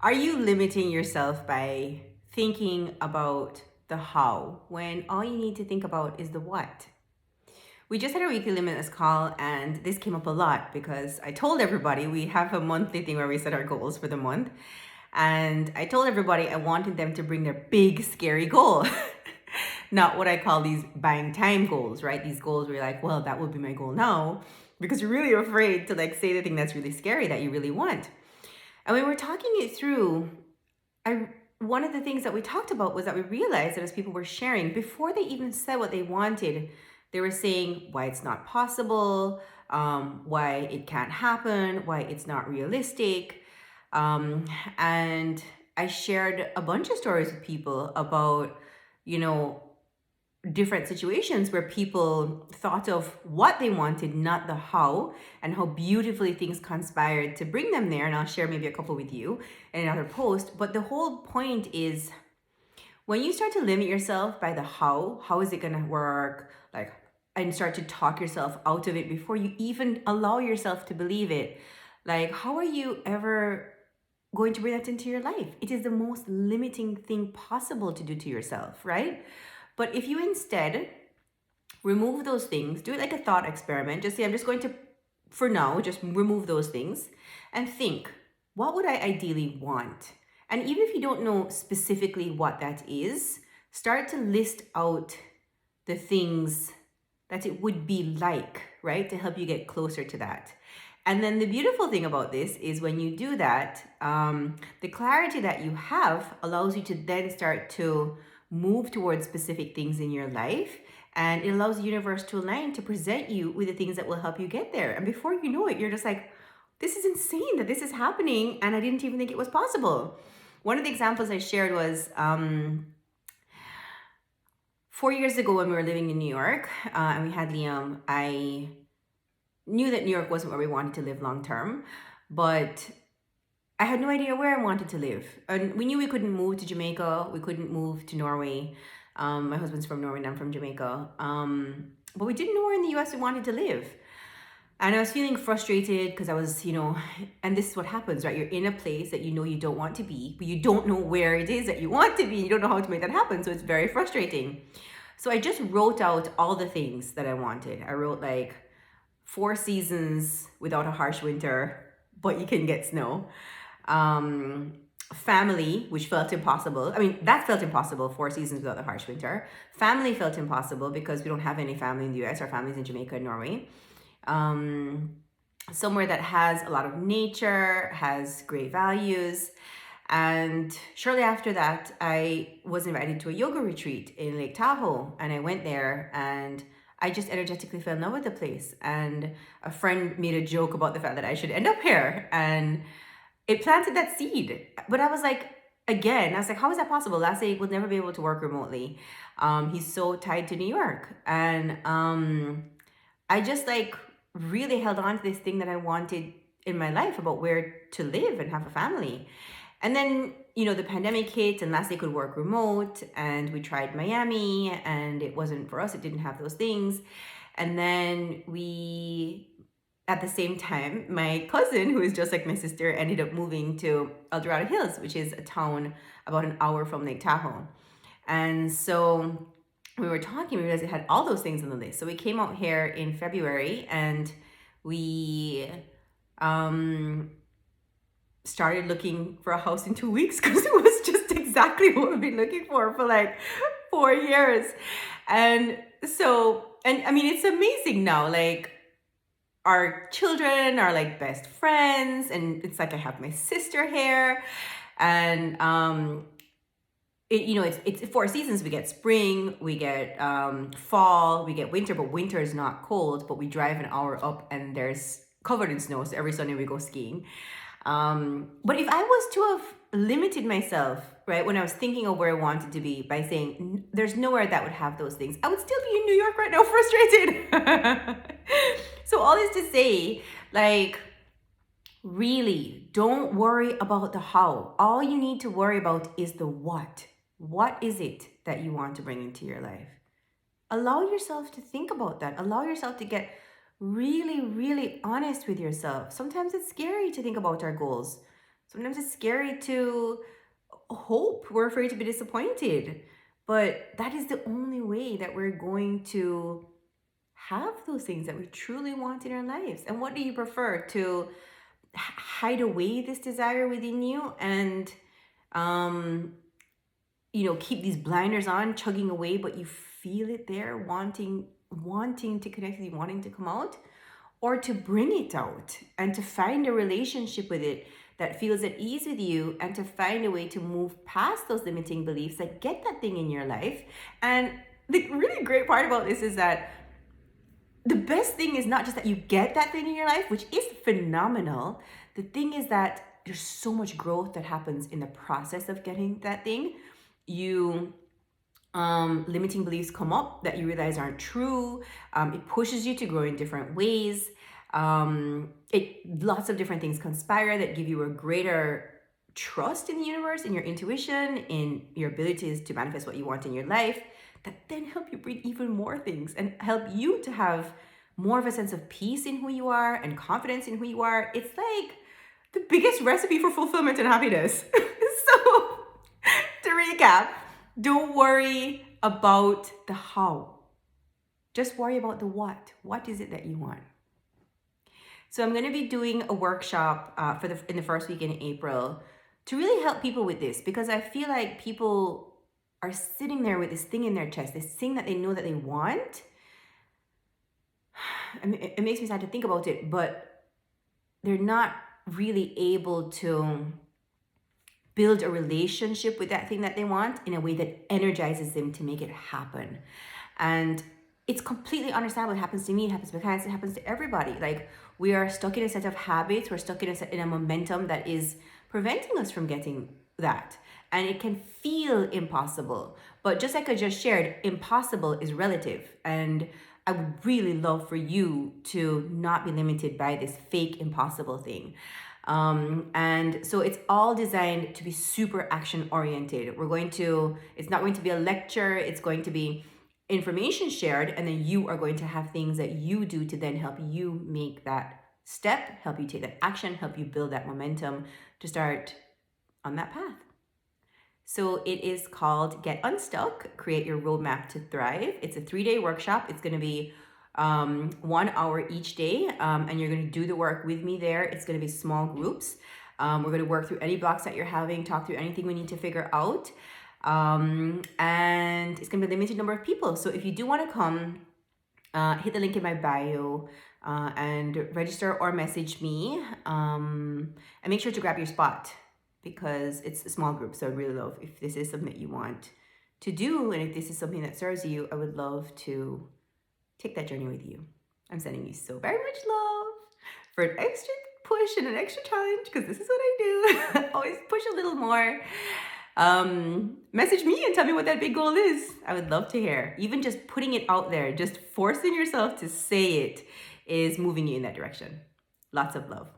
Are you limiting yourself by thinking about the how when all you need to think about is the what? We just had a weekly limitless call, and this came up a lot because I told everybody we have a monthly thing where we set our goals for the month. And I told everybody I wanted them to bring their big, scary goal. Not what I call these buying time goals, right? These goals where you're like, well, that would be my goal now, because you're really afraid to like say the thing that's really scary that you really want. And we were talking it through. I One of the things that we talked about was that we realized that as people were sharing, before they even said what they wanted, they were saying why it's not possible, why it can't happen, why it's not realistic. Um, and I shared a bunch of stories with people about, you know, different situations where people thought of what they wanted, not the how, and how beautifully things conspired to bring them there. And I'll share maybe a couple with you in another post. But the whole point is when you start to limit yourself by the how is it going to work? Like, and start to talk yourself out of it before you even allow yourself to believe it. Like, how are you ever going to bring that into your life? It is the most limiting thing possible to do to yourself, right? But if you instead remove those things, do it like a thought experiment, just say, I'm just going to, for now, just remove those things and think, what would I ideally want? And even if you don't know specifically what that is, start to list out the things that it would be like, right? To help you get closer to that. And then the beautiful thing about this is when you do that, the clarity that you have allows you to then start to move towards specific things in your life. And it allows the universe to align to present you with the things that will help you get there. And before you know it, you're just like, this is insane that this is happening. And I didn't even think it was possible. One of the examples I shared was 4 years ago when we were living in New York and we had Liam. I knew that New York wasn't where we wanted to live long term, but I had no idea where I wanted to live. And we knew we couldn't move to Jamaica. We couldn't move to Norway. My husband's from Norway and I'm from Jamaica. But we didn't know where in the US we wanted to live. And I was feeling frustrated because I was, and this is what happens, right? You're in a place that you know you don't want to be, but you don't know where it is that you want to be. You don't know how to make that happen. So it's very frustrating. So I just wrote out all the things that I wanted. I wrote like 4 seasons without a harsh winter, but you can get snow. Family, which felt impossible. I mean, that felt impossible, 4 seasons without the harsh winter. Family felt impossible because we don't have any family in the US. Our family's in Jamaica and Norway. Somewhere that has a lot of nature, has great values. And shortly after that, I was invited to a yoga retreat in Lake Tahoe. And I went there and I just energetically fell in love with the place. And a friend made a joke about the fact that I should end up here. And it planted that seed. But I was like, how is that possible? Lassie would never be able to work remotely. He's so tied to New York. And I just like really held on to this thing that I wanted in my life about where to live and have a family. And then, the pandemic hit and Lassie could work remote and we tried Miami and it wasn't for us. It didn't have those things. And then at the same time, my cousin, who is just like my sister, ended up moving to El Dorado Hills, which is a town about an hour from Lake Tahoe. And so we were talking, we realized it had all those things on the list. So we came out here in February and we started looking for a house in 2 weeks because it was just exactly what we've been looking for like 4 years. And so, and I mean, it's amazing now. Like, our children are like best friends, and it's like I have my sister here, and it's 4 seasons. We get spring, we get fall, we get winter, but winter is not cold. But we drive an hour up, and there's covered in snow. So every Sunday we go skiing. But if I was to have limited myself, right, when I was thinking of where I wanted to be by saying there's nowhere that would have those things, I would still be in New York right now, frustrated. So all this to say, like, really, don't worry about the how. All you need to worry about is the what. What is it that you want to bring into your life? Allow yourself to think about that. Allow yourself to get really, really honest with yourself. Sometimes it's scary to think about our goals. Sometimes it's scary to hope. We're afraid to be disappointed. But that is the only way that we're going to have those things that we truly want in our lives. And what do you prefer? To hide away this desire within you and um keep these blinders on, chugging away, but you feel it there, wanting to connect with you, wanting to come out, or to bring it out and to find a relationship with it that feels at ease with you, and to find a way to move past those limiting beliefs that get that thing in your life. And the really great part about this is that the best thing is not just that you get that thing in your life, which is phenomenal. The thing is that there's so much growth that happens in the process of getting that thing. You limiting beliefs come up that you realize aren't true. It pushes you to grow in different ways. Lots of different things conspire that give you a greater trust in the universe, in your intuition, in your abilities to manifest what you want in your life, that then help you bring even more things and help you to have more of a sense of peace in who you are and confidence in who you are. It's like the biggest recipe for fulfillment and happiness. So, to recap, don't worry about the how. Just worry about the what. What is it that you want? So I'm going to be doing a workshop in the first week in April to really help people with this, because I feel like people are sitting there with this thing in their chest, this thing that they know that they want. I mean, it makes me sad to think about it, but they're not really able to build a relationship with that thing that they want in a way that energizes them to make it happen. And it's completely understandable. It happens to me, it happens to my clients, it happens to everybody. Like, we are stuck in a set of habits, we're stuck in a momentum that is preventing us from getting that. And it can feel impossible. But just like I just shared, impossible is relative. And I would really love for you to not be limited by this fake impossible thing. And so it's all designed to be super action oriented. It's not going to be a lecture, it's going to be information shared, and then you are going to have things that you do to then help you make that step, help you take that action, help you build that momentum to start on that path. So it is called Get Unstuck, Create Your Roadmap to Thrive. It's a 3-day workshop. It's going to be 1 hour each day, and you're going to do the work with me there. It's going to be small groups. We're going to work through any blocks that you're having, talk through anything we need to figure out. And it's going to be a limited number of people. So if you do want to come, hit the link in my bio and register or message me, and make sure to grab your spot, because it's a small group. So I'd really love if this is something that you want to do, and if this is something that serves you, I would love to take that journey with you. I'm sending you so very much love for an extra push and an extra challenge, because this is what I do. Always push a little more. Message me and tell me what that big goal is. I would love to hear. Even just putting it out there, just forcing yourself to say it, is moving you in that direction. Lots of love.